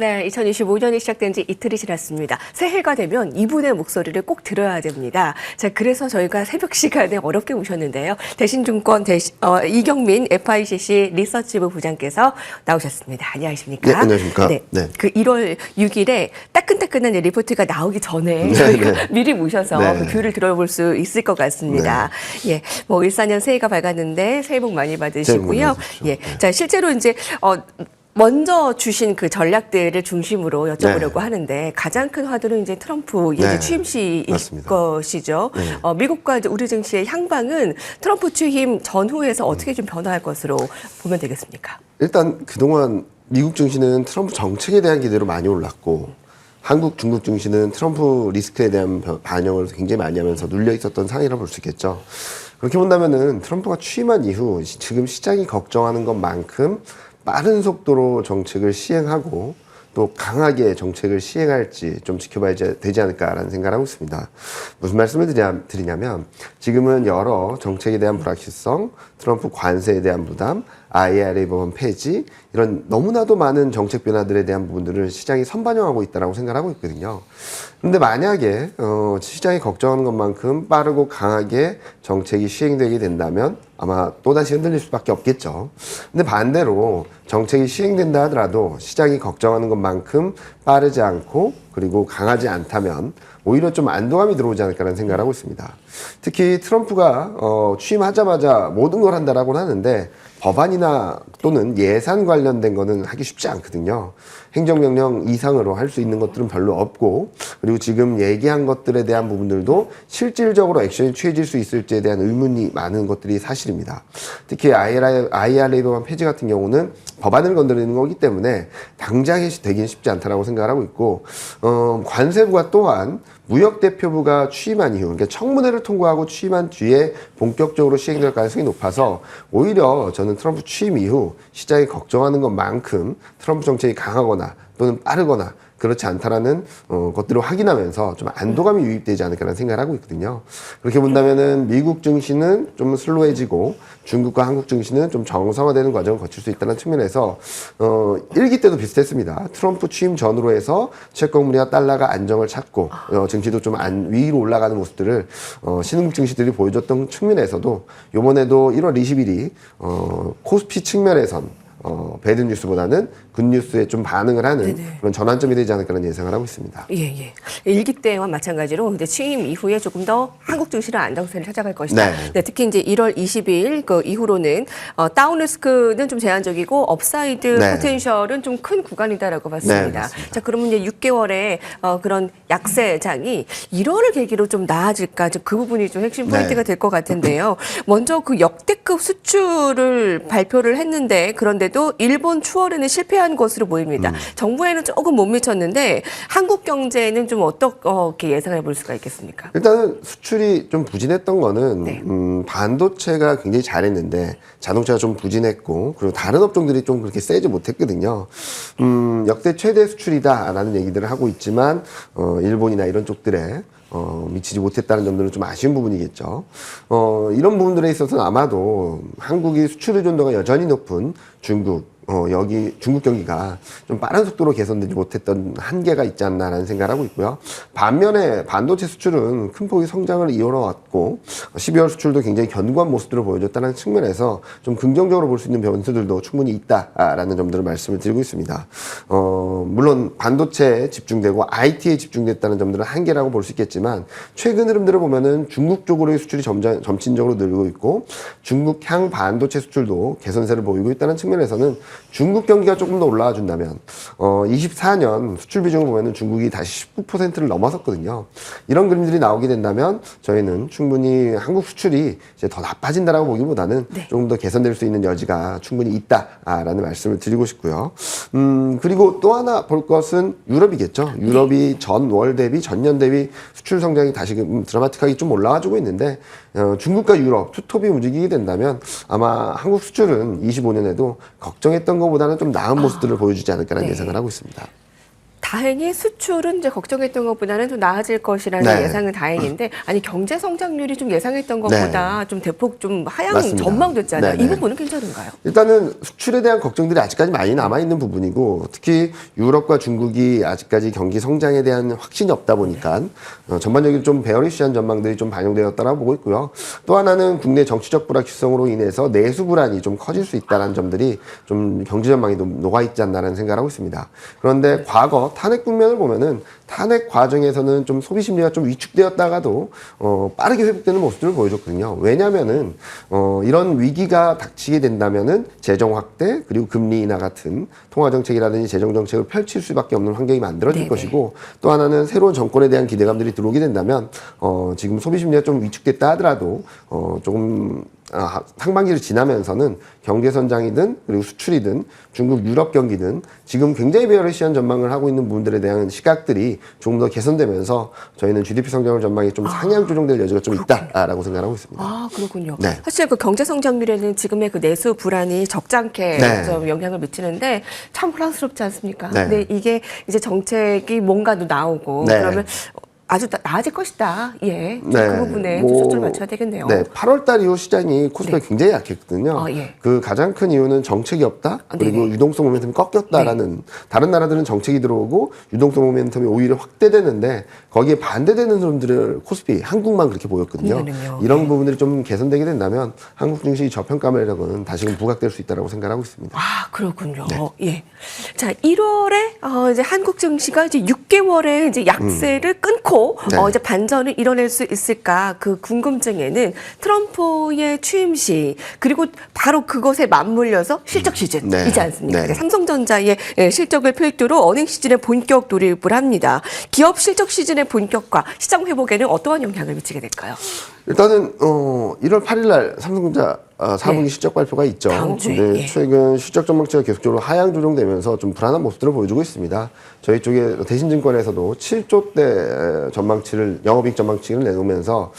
네, 2025년이 시작된 지 이틀이 지났습니다. 새해가 되면 이분의 목소리를 꼭 들어야 됩니다. 자, 그래서 저희가 새벽 시간에 어렵게 모셨는데요. 대신증권 이경민 FICC 리서치부 부장께서 나오셨습니다. 안녕하십니까? 네, 안녕하십니까? 네, 네. 그 1월 6일에 따끈따끈한 리포트가 나오기 전에 저희가 미리 모셔서 그 뷰를 들어볼 수 있을 것 같습니다. 예, 뭐 14년 새해가 밝았는데 새해 복 많이 받으시고요. 예, 자, 실제로 이제 먼저 주신 그 전략들을 중심으로 여쭤보려고 하는데 가장 큰 화두는 이제 트럼프 취임 시일 것이죠. 미국과 이제 우리 증시의 향방은 트럼프 취임 전후에서 어떻게 좀 변화할 것으로 보면 되겠습니까? 일단 그동안 미국 증시는 트럼프 정책에 대한 기대로 많이 올랐고 한국, 중국 증시는 트럼프 리스크에 대한 반영을 굉장히 많이 하면서 눌려 있었던 상황이라고 볼 수 있겠죠. 그렇게 본다면은 트럼프가 취임한 이후 지금 시장이 걱정하는 것만큼 빠른 속도로 정책을 시행하고 또 강하게 정책을 시행할지 좀 지켜봐야 되지 않을까라는 생각을 하고 있습니다. 무슨 말씀을 드리냐면 지금은 여러 정책에 대한 불확실성, 트럼프 관세에 대한 부담, IRA 법안 폐지 이런 너무나도 많은 정책 변화들에 대한 부분들을 시장이 선반영하고 있다고 생각하고 있거든요. 그런데 만약에 시장이 걱정하는 것만큼 빠르고 강하게 정책이 시행되게 된다면 아마 또다시 흔들릴 수밖에 없겠죠. 근데 반대로 정책이 시행된다 하더라도 시장이 걱정하는 것만큼 빠르지 않고 그리고 강하지 않다면 오히려 좀 안도감이 들어오지 않을까라는 생각을 하고 있습니다. 특히 트럼프가 취임하자마자 모든 걸 한다라고는 하는데 법안이나 또는 예산 관련된 거는 하기 쉽지 않거든요. 행정명령 이상으로 할 수 있는 것들은 별로 없고 그리고 지금 얘기한 것들에 대한 부분들도 실질적으로 액션이 취해질 수 있을지에 대한 의문이 많은 것들이 사실입니다. 특히 IRA 법안 폐지 같은 경우는 법안을 건드리는 거기 때문에 당장 되긴 쉽지 않다라고 생각을 하고 있고 관세부가 또한 무역대표부가 취임한 이후 그러니까 청문회를 통과하고 취임한 뒤에 본격적으로 시행될 가능성이 높아서 오히려 저는 트럼프 취임 이후 시장이 걱정하는 것만큼 트럼프 정책이 강하거나 또는 빠르거나 그렇지 않다라는 것들을 확인하면서 좀 안도감이 유입되지 않을까라는 생각을 하고 있거든요. 그렇게 본다면은 미국 증시는 좀 슬로해지고 중국과 한국 증시는 좀 정상화되는 과정을 거칠 수 있다는 측면에서 1기 때도 비슷했습니다. 트럼프 취임 전후로 해서 채권물이나 달러가 안정을 찾고 증시도 좀 위로 올라가는 모습들을 신흥국 증시들이 보여줬던 측면에서도 이번에도 1월 20일이 코스피 측면에선 배드 뉴스보다는 굿 뉴스에 좀 반응을 하는 그런 전환점이 되지 않을까라는 예상을 하고 있습니다. 예. 일기 때와 마찬가지로 이제 취임 이후에 조금 더 한국 증시는 안정세를 찾아갈 것이다. 네, 특히 이제 1월 20일 그 이후로는 다운 리스크는 좀 제한적이고 업사이드 포텐셜은 좀 큰 구간이다라고 봤습니다. 자, 그러면 이제 6개월의 그런 약세장이 1월을 계기로 좀 나아질까? 그 부분이 좀 핵심 포인트가 될 것 같은데요. 먼저 그 역대급 수출을 발표를 했는데 그런데도 일본 추월에는 실패한 것으로 보입니다. 정부에는 조금 못 미쳤는데 한국 경제는 좀 어떻게 예상해 볼 수가 있겠습니까? 일단은 수출이 좀 부진했던 거는 반도체가 굉장히 잘했는데 자동차가 좀 부진했고 그리고 다른 업종들이 좀 그렇게 세지 못했거든요. 역대 최대 수출이다라는 얘기들을 하고 있지만 일본이나 이런 쪽들에 미치지 못했다는 점들은 좀 아쉬운 부분이겠죠. 이런 부분들에 있어서는 아마도 한국이 수출 의존도가 여전히 높은 중국, 여기 중국 경기가 좀 빠른 속도로 개선되지 못했던 한계가 있지 않나라는 생각을 하고 있고요. 반면에 반도체 수출은 큰 폭의 성장을 이어왔고 12월 수출도 굉장히 견고한 모습들을 보여줬다는 측면에서 좀 긍정적으로 볼 수 있는 변수들도 충분히 있다라는 점들을 말씀을 드리고 있습니다. 물론 반도체에 집중되고 IT에 집중됐다는 점들은 한계라고 볼 수 있겠지만 최근 흐름들을 보면은 중국 쪽으로의 수출이 점진적으로 늘고 있고 중국향 반도체 수출도 개선세를 보이고 있다는 측면에서는 중국 경기가 조금 더 올라와 준다면 24년 수출 비중을 보면은 중국이 다시 19%를 넘어섰거든요. 이런 그림들이 나오게 된다면 저희는 충분히 한국 수출이 이제 더 나빠진다라고 보기보다는 조금 더 개선될 수 있는 여지가 충분히 있다라는 말씀을 드리고 싶고요. 그리고 또 하나 볼 것은 유럽이겠죠. 유럽이 전월 대비 전년 대비 수출 성장이 다시 드라마틱하게 좀 올라와주고 있는데 중국과 유럽 투톱이 움직이게 된다면 아마 한국 수출은 25년에도 걱정했던 것보다는 좀 나은 모습들을 보여주지 않을까라는 예상을 하고 있습니다. 다행히 수출은 이제 걱정했던 것보다는 좀 나아질 것이라는 네. 예상은 다행인데, 아니 경제 성장률이 좀 예상했던 것보다 좀 대폭 좀 하향 맞습니다. 전망됐잖아요. 네네. 이 부분은 괜찮은가요? 일단은 수출에 대한 걱정들이 아직까지 많이 남아있는 부분이고, 특히 유럽과 중국이 아직까지 경기 성장에 대한 확신이 없다 보니까 전반적으로 좀 베어리시한 전망들이 좀 반영되었다라고 보고 있고요. 또 하나는 국내 정치적 불확실성으로 인해서 내수 불안이 좀 커질 수 있다는 점들이 좀 경제 전망이 녹아있지 않나라는 생각을 하고 있습니다. 그런데 과거 탄핵 국면을 보면은 탄핵 과정에서는 좀 소비 심리가 좀 위축되었다가도 빠르게 회복되는 모습들을 보여줬거든요. 왜냐면은 이런 위기가 닥치게 된다면은 재정 확대 그리고 금리 인하 같은 통화 정책이라든지 재정 정책을 펼칠 수밖에 없는 환경이 만들어질 네네. 것이고, 또 하나는 새로운 정권에 대한 기대감들이 들어오게 된다면 지금 소비 심리가 좀 위축됐다 하더라도 조금 상반기를 지나면서는 경제 성장이든 그리고 수출이든 중국 유럽 경기든 지금 굉장히 베어리시한 전망을 하고 있는 부분들에 대한 시각들이 조금 더 개선되면서 저희는 GDP 성장을 전망이 좀 상향 조정될 여지가 좀 있다라고 생각하고 있습니다. 아, 그렇군요. 네. 사실 그 경제 성장률에는 지금의 그 내수 불안이 적잖게 네. 좀 영향을 미치는데 참 혼란스럽지 않습니까? 네. 근데 이게 이제 정책이 뭔가도 나오고 네. 그러면 아주 나아질 것이다. 예. 좀 네. 그 부분에 좀 초점을 맞춰야 되겠네요. 네, 8월 달 이후 시장이 코스피가 네. 굉장히 약했거든요. 아, 예. 그 가장 큰 이유는 정책이 없다. 그리고 네네. 유동성 모멘텀이 꺾였다라는, 다른 나라들은 정책이 들어오고 유동성 모멘텀이 오히려 확대되는데 거기에 반대되는 사람들을 코스피 한국만 그렇게 보였거든요. 그러니까요. 이런 네. 부분들이 좀 개선되게 된다면 한국 증시 저평가 매력은 다시금 부각될 수 있다고 생각하고 있습니다. 아, 그렇군요. 네. 예. 자, 1월에 이제 한국 증시가 이제 6개월의 이제 약세를 끊고 네. 이제 반전을 이뤄낼 수 있을까 그 궁금증에는 트럼프의 취임 시 그리고 바로 그것에 맞물려서 실적 시즌이지 네. 않습니까? 네. 삼성전자의 실적을 필두로 어닝 시즌에 본격 돌입을 합니다. 기업 실적 시즌의 본격과 시장 회복에는 어떠한 영향을 미치게 될까요? 일단은 1월 8일 날 삼성전자 4분기 네. 실적 발표가 있죠. 다음 주에, 근데 예. 최근 실적 전망치가 계속적으로 하향 조정되면서 좀 불안한 모습들을 보여주고 있습니다. 저희 쪽에 대신증권에서도 7조대 전망치를 영업이익 전망치를 내놓으면서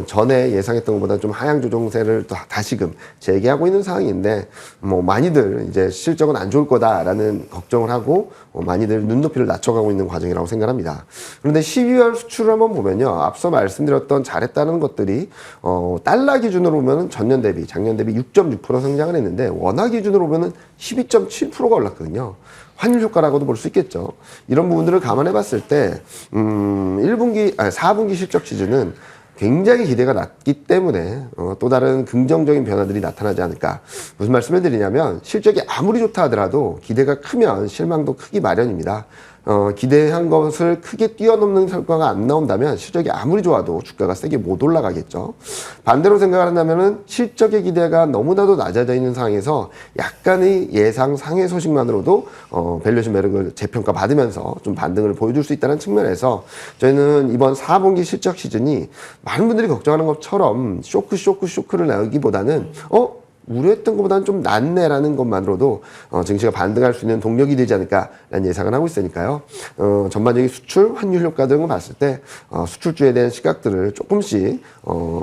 전에 예상했던 것보다 좀 하향 조정세를 또 다시금 재개하고 있는 상황인데, 뭐 많이들 이제 실적은 안 좋을 거다라는 걱정을 하고 많이들 눈높이를 낮춰가고 있는 과정이라고 생각합니다. 그런데 12월 수출을 한번 보면요, 앞서 말씀드렸던 잘했다는 것들이 달러 기준으로 보면 전년 대비 작년 대비 6.6% 성장을 했는데 원화 기준으로 보면 12.7%가 올랐거든요. 환율 효과라고도 볼 수 있겠죠. 이런 부분들을 감안해 봤을 때 4분기 실적 시즌은 굉장히 기대가 낮기 때문에 또 다른 긍정적인 변화들이 나타나지 않을까. 무슨 말씀을 드리냐면 실적이 아무리 좋다 하더라도 기대가 크면 실망도 크기 마련입니다. 기대한 것을 크게 뛰어넘는 성과가 안 나온다면 실적이 아무리 좋아도 주가가 세게 못 올라가겠죠. 반대로 생각을 한다면은 실적의 기대가 너무나도 낮아져 있는 상황에서 약간의 예상 상회 소식만으로도 밸류에이션 매력을 재평가 받으면서 좀 반등을 보여줄 수 있다는 측면에서 저희는 이번 4분기 실적 시즌이 많은 분들이 걱정하는 것처럼 쇼크를 내기보다는 우려했던 것보다는 좀 낫네라는 것만으로도 증시가 반등할 수 있는 동력이 되지 않을까라는 예상을 하고 있으니까요. 전반적인 수출, 환율 효과 등을 봤을 때 수출주에 대한 시각들을 조금씩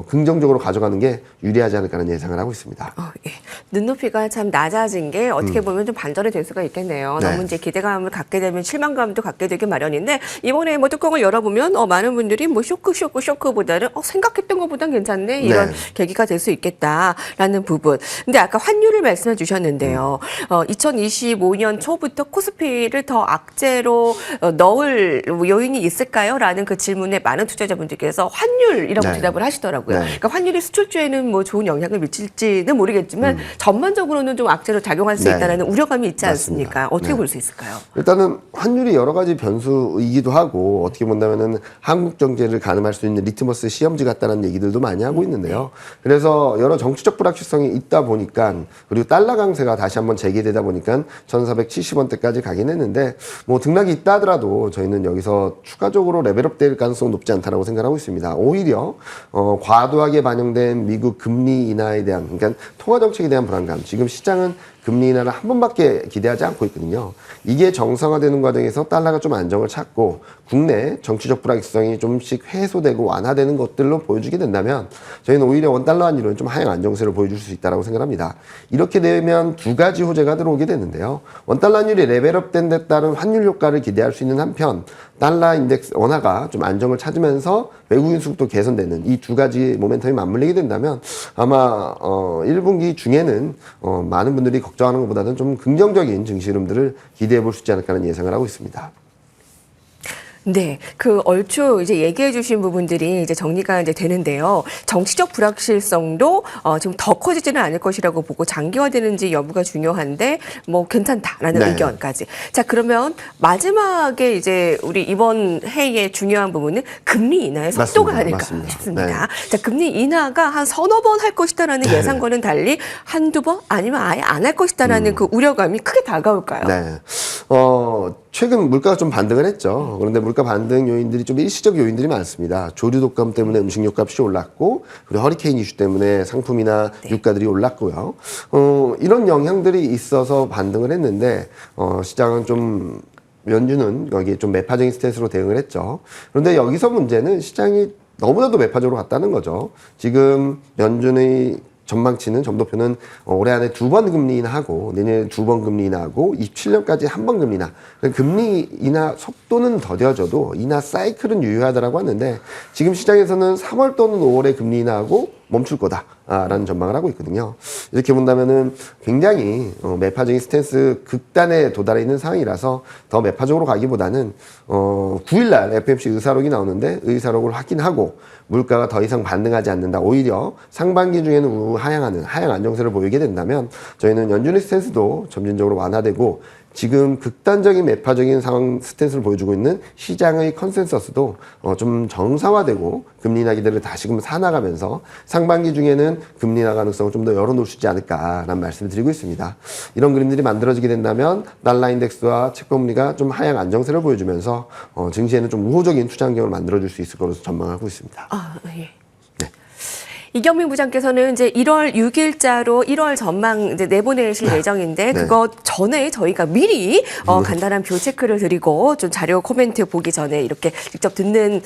긍정적으로 가져가는 게 유리하지 않을까라는 예상을 하고 있습니다. 예. 눈높이가 참 낮아진 게 어떻게 보면 좀 반전이 될 수가 있겠네요. 네. 너무 이제 기대감을 갖게 되면 실망감도 갖게 되기 마련인데 이번에 뭐 뚜껑을 열어보면 많은 분들이 뭐 쇼크보다는 생각했던 것보단 괜찮네 이런 네. 계기가 될 수 있겠다라는 부분. 근데 아까 환율을 말씀해 주셨는데요. 2025년 초부터 코스피를 더 악재로 넣을 요인이 있을까요? 라는 그 질문에 많은 투자자분들께서 환율이라고 네. 대답을 하시더라고요. 네. 그러니까 환율이 수출주에는 뭐 좋은 영향을 미칠지는 모르겠지만 전반적으로는 좀 악재로 작용할 수 네. 있다는 우려감이 있지 맞습니다. 않습니까? 어떻게 네. 볼 수 있을까요? 일단은 환율이 여러 가지 변수이기도 하고 어떻게 본다면은 한국 경제를 가늠할 수 있는 리트머스 시험지 같다는 얘기들도 많이 하고 있는데요. 그래서 여러 정치적 불확실성이 있다 보니까, 그리고 달러 강세가 다시 한번 재개되다 보니까 1,470원대까지 가긴 했는데 뭐 등락이 있다 하더라도 저희는 여기서 추가적으로 레벨업 될 가능성은 높지 않다라고 생각하고 있습니다. 오히려 과도하게 반영된 미국 금리 인하에 대한, 그러니까 통화 정책에 대한 불안감, 지금 시장은 금리 인하를 한 번밖에 기대하지 않고 있거든요. 이게 정상화되는 과정에서 달러가 좀 안정을 찾고 국내 정치적 불확실성이 좀씩 해소되고 완화되는 것들로 보여주게 된다면 저희는 오히려 원달러 환율은 좀 하향 안정세를 보여줄 수 있다고 생각합니다. 이렇게 되면 두 가지 호재가 들어오게 되는데요. 원달러 환율이 레벨업된 데 따른 환율 효과를 기대할 수 있는 한편 달러 인덱스 원화가 좀 안정을 찾으면서 외국인 수급도 개선되는 이 두 가지 모멘텀이 맞물리게 된다면 아마 1분기 중에는 많은 분들이 걱정하는 것보다는 좀 긍정적인 증시 흐름들을 기대해 볼 수 있지 않을까 하는 예상을 하고 있습니다. 네, 그 얼추 이제 얘기해 주신 부분들이 이제 정리가 이제 되는데요. 정치적 불확실성도 지금 더 커지지는 않을 것이라고 보고 장기화되는지 여부가 중요한데 뭐 괜찮다라는 네. 의견까지. 자, 그러면 마지막에 이제 우리 이번 회의의 중요한 부분은 금리 인하의 속도가 맞습니다. 아닐까 맞습니다. 싶습니다. 네. 자, 금리 인하가 한 서너 번 할 것이다라는 예상과는 달리 한두 번 아니면 아예 안 할 것이다라는 그 우려감이 크게 다가올까요? 네. 최근 물가가 좀 반등을 했죠. 그런데 물가 반등 요인들이 좀 일시적 요인들이 많습니다. 조류 독감 때문에 음식료 값이 올랐고, 그리고 허리케인 이슈 때문에 상품이나 유가들이 올랐고요. 이런 영향들이 있어서 반등을 했는데, 시장은 좀 연준은 여기에 좀 매파적인 스탠스로 대응을 했죠. 그런데 여기서 문제는 시장이 너무나도 매파적으로 갔다는 거죠. 지금 연준의 전망치는 점도표는 올해 안에 2번 금리 인하하고 내년에 2번 금리 인하하고 27년까지 1번 금리 인하. 금리 인하 속도는 더뎌져도 인하 사이클은 유효하다라고 하는데 지금 시장에서는 3월 또는 5월에 금리 인하하고 멈출 거다라는 전망을 하고 있거든요. 이렇게 본다면은 굉장히 매파적인 스탠스 극단에 도달해 있는 상황이라서 더 매파적으로 가기보다는 9일날 FOMC 의사록이 나오는데 의사록을 확인하고 물가가 더 이상 반등하지 않는다. 오히려 상반기 중에는 하향 안정세를 보이게 된다면 저희는 연준의 스탠스도 점진적으로 완화되고 지금 극단적인 매파적인 상황 스탠스를 보여주고 있는 시장의 컨센서스도 좀 정상화되고 금리 인하 기대를 다시금 사나가면서 상반기 중에는 금리 인하 가능성을 좀 더 열어놓을 수 있지 않을까라는 말씀을 드리고 있습니다. 이런 그림들이 만들어지게 된다면 달러 인덱스와 채권금리가 좀 하향 안정세를 보여주면서 증시에는 좀 우호적인 투자 환경을 만들어줄 수 있을 것으로 전망하고 있습니다. 아, 예. 이경민 부장께서는 이제 1월 6일자로 1월 전망 이제 내보내실 예정인데 그거 전에 저희가 미리 간단한 뷰 체크를 드리고 좀 자료 코멘트 보기 전에 이렇게 직접 듣는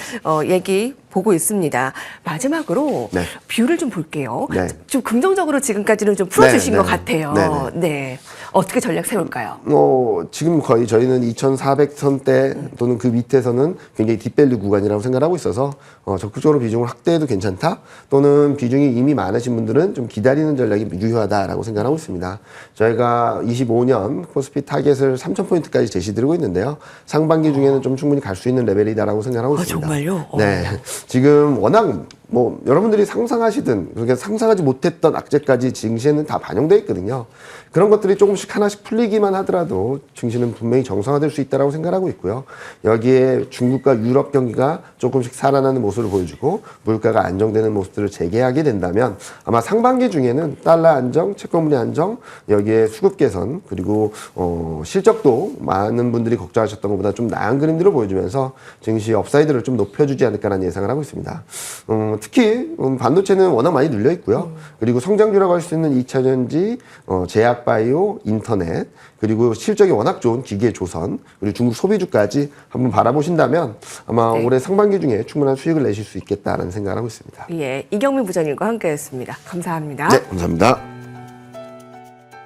얘기 보고 있습니다. 마지막으로 뷰를 좀 볼게요. 좀 긍정적으로 지금까지는 좀 풀어주신 것 같아요. 네. 어떻게 전략 세울까요? 지금 거의 저희는 2,400선대 또는 그 밑에서는 굉장히 딥밸류 구간이라고 생각하고 있어서 적극적으로 비중을 확대해도 괜찮다 또는 비중이 이미 많으신 분들은 좀 기다리는 전략이 유효하다라고 생각하고 있습니다. 저희가 25년 코스피 타겟을 3,000포인트까지 제시드리고 있는데요. 상반기 중에는 좀 충분히 갈 수 있는 레벨이다라고 생각하고 있습니다. 정말요? 네. 지금 워낙 여러분들이 상상하시든 그렇게 상상하지 못했던 악재까지 증시에는 다 반영되어 있거든요. 그런 것들이 조금씩 하나씩 풀리기만 하더라도 증시는 분명히 정상화될 수 있다고 생각하고 있고요. 여기에 중국과 유럽 경기가 조금씩 살아나는 모습을 보여주고 물가가 안정되는 모습들을 재개하게 된다면 아마 상반기 중에는 달러 안정, 채권금리 안정, 여기에 수급 개선 그리고 실적도 많은 분들이 걱정하셨던 것보다 좀 나은 그림들을 보여주면서 증시 업사이드를 좀 높여주지 않을까라는 예상을 하고 있습니다. 특히 반도체는 워낙 많이 눌려 있고요. 그리고 성장주라고 할 수 있는 2차전지, 제약바이오, 인터넷, 그리고 실적이 워낙 좋은 기계 조선, 그리고 중국 소비주까지 한번 바라보신다면 아마 올해 상반기 중에 충분한 수익을 내실 수 있겠다는 생각을 하고 있습니다. 예, 이경민 부장님과 함께했습니다. 감사합니다. 네, 감사합니다.